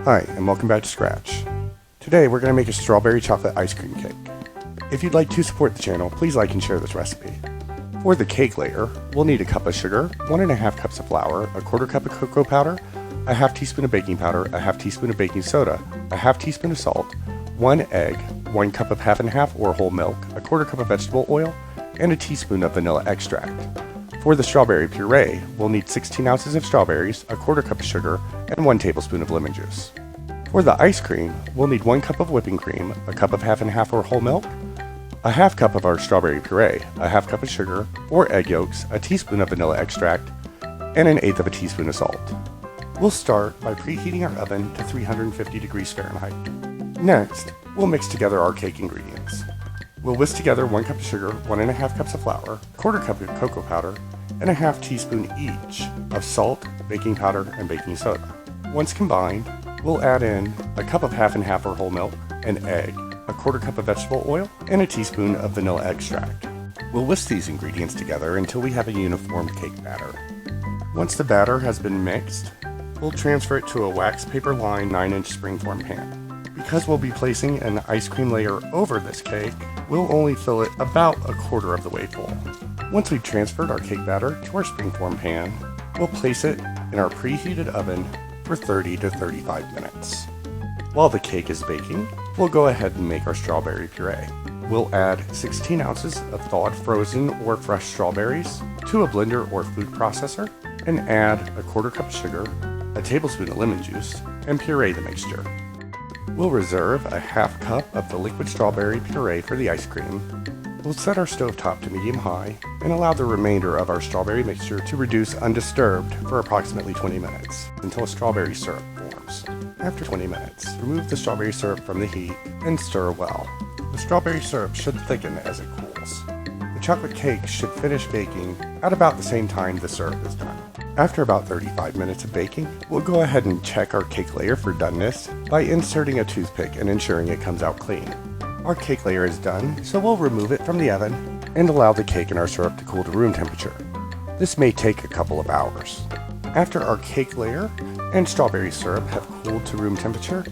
Hi, and welcome back to Scratch. Today we're going to make a strawberry chocolate ice cream cake. If you'd like to support the channel, please like and share this recipe. For the cake layer, we'll need a cup of sugar, 1.5 cups of flour, a quarter cup of cocoa powder, a half teaspoon of baking powder, a half teaspoon of baking soda, a half teaspoon of salt, 1 egg, 1 cup of half and half or whole milk, a quarter cup of vegetable oil, and a teaspoon of vanilla extract. For the strawberry puree, we'll need 16 ounces of strawberries, a quarter cup of sugar, and 1 tablespoon of lemon juice. For the ice cream, we'll need 1 cup of whipping cream, a cup of half and half or whole milk, a half cup of our strawberry puree, a half cup of sugar, 4 egg yolks, a teaspoon of vanilla extract, and 1/8 of a teaspoon of salt. We'll start by preheating our oven to 350 degrees Fahrenheit. Next, we'll mix together our cake ingredients. We'll whisk together 1 cup of sugar, 1.5 cups of flour, a quarter cup of cocoa powder, and a half teaspoon each of salt, baking powder, and baking soda. Once combined, we'll add in a cup of half and half or whole milk, an egg, a quarter cup of vegetable oil, and a teaspoon of vanilla extract. We'll whisk these ingredients together until we have a uniform cake batter. Once the batter has been mixed, we'll transfer it to a wax paper lined 9-inch springform pan. Because we'll be placing an ice cream layer over this cake, we'll only fill it about a quarter of the way full. Once we've transferred our cake batter to our springform pan, we'll place it in our preheated oven for 30 to 35 minutes. While the cake is baking, we'll go ahead and make our strawberry puree. We'll add 16 ounces of thawed frozen or fresh strawberries to a blender or food processor and add a quarter cup of sugar, a tablespoon of lemon juice, and puree the mixture. We'll reserve a half cup of the liquid strawberry puree for the ice cream. We'll set our stovetop to medium-high and allow the remainder of our strawberry mixture to reduce undisturbed for approximately 20 minutes until a strawberry syrup forms. After 20 minutes, remove the strawberry syrup from the heat and stir well. The strawberry syrup should thicken as it cools. The chocolate cake should finish baking at about the same time the syrup is done. After about 35 minutes of baking, we'll go ahead and check our cake layer for doneness by inserting a toothpick and ensuring it comes out clean. Our cake layer is done, so we'll remove it from the oven and allow the cake and our syrup to cool to room temperature. This may take a couple of hours. After our cake layer and strawberry syrup have cooled to room temperature,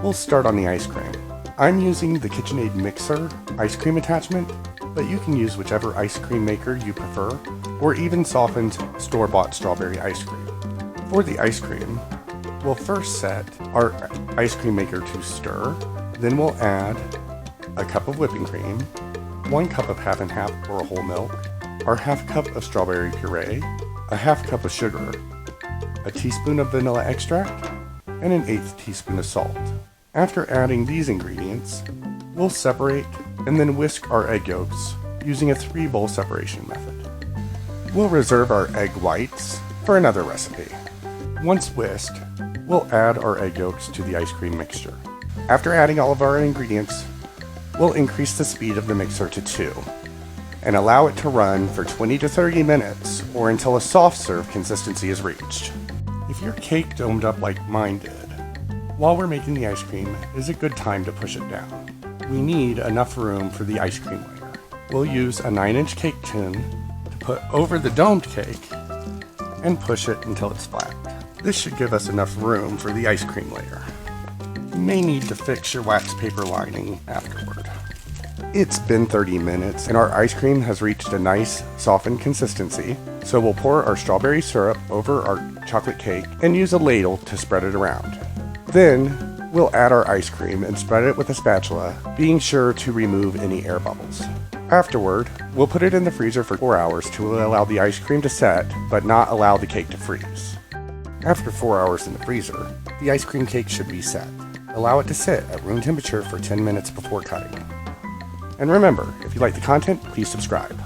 we'll start on the ice cream. I'm using the KitchenAid mixer ice cream attachment, but you can use whichever ice cream maker you prefer, or even softened store-bought strawberry ice cream. For the ice cream, we'll first set our ice cream maker to stir, then we'll add a cup of whipping cream, 1 cup of half and half or whole milk, our half cup of strawberry puree, a half cup of sugar, a teaspoon of vanilla extract, and 1/8 teaspoon of salt. After adding these ingredients, we'll separate and then whisk our egg yolks using a 3-bowl separation method. We'll reserve our egg whites for another recipe. Once whisked, we'll add our egg yolks to the ice cream mixture. After adding all of our ingredients, we'll increase the speed of the mixer to 2 and allow it to run for 20 to 30 minutes or until a soft serve consistency is reached. If your cake domed up like mine did, while we're making the ice cream is a good time to push it down. We need enough room for the ice cream layer. We'll use a 9-inch cake tin to put over the domed cake and push it until it's flat. This should give us enough room for the ice cream layer. You may need to fix your wax paper lining afterward. It's been 30 minutes and our ice cream has reached a nice softened consistency, so we'll pour our strawberry syrup over our chocolate cake and use a ladle to spread it around. Then we'll add our ice cream and spread it with a spatula, being sure to remove any air bubbles. Afterward, we'll put it in the freezer for 4 hours to allow the ice cream to set, but not allow the cake to freeze. After 4 hours in the freezer, the ice cream cake should be set. Allow it to sit at room temperature for 10 minutes before cutting. And remember, if you like the content, please subscribe.